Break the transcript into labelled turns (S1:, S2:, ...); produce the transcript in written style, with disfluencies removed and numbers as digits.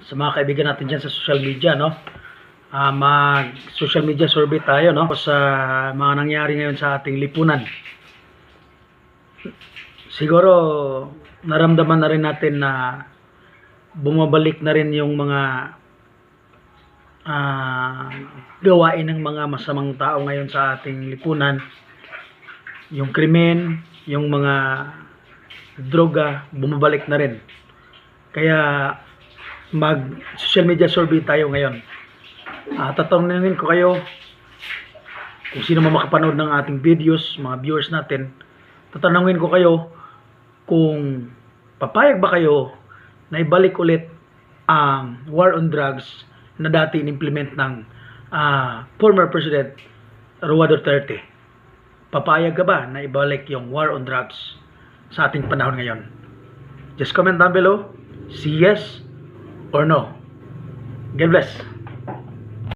S1: sa mga kaibigan natin dyan sa social media, no? Mag social media survey tayo, no? Sa mga nangyari ngayon sa ating lipunan. Siguro naramdaman na rin natin na bumabalik na rin yung mga gawain ng mga masamang tao ngayon sa ating lipunan. Yung krimen, yung mga droga, bumabalik na rin. Kaya mag social media survey tayo ngayon. Tatanungin ko kayo kung sino man makapanood ng ating videos, mga viewers natin. Tatanungin ko kayo kung papayag ba kayo na ibalik ulit ang war on drugs na dati in-implement ng former President Roa Duterte. Papayag ka ba na ibalik yung war on drugs sa ating panahon ngayon? Just comment down below, say yes or no. God bless.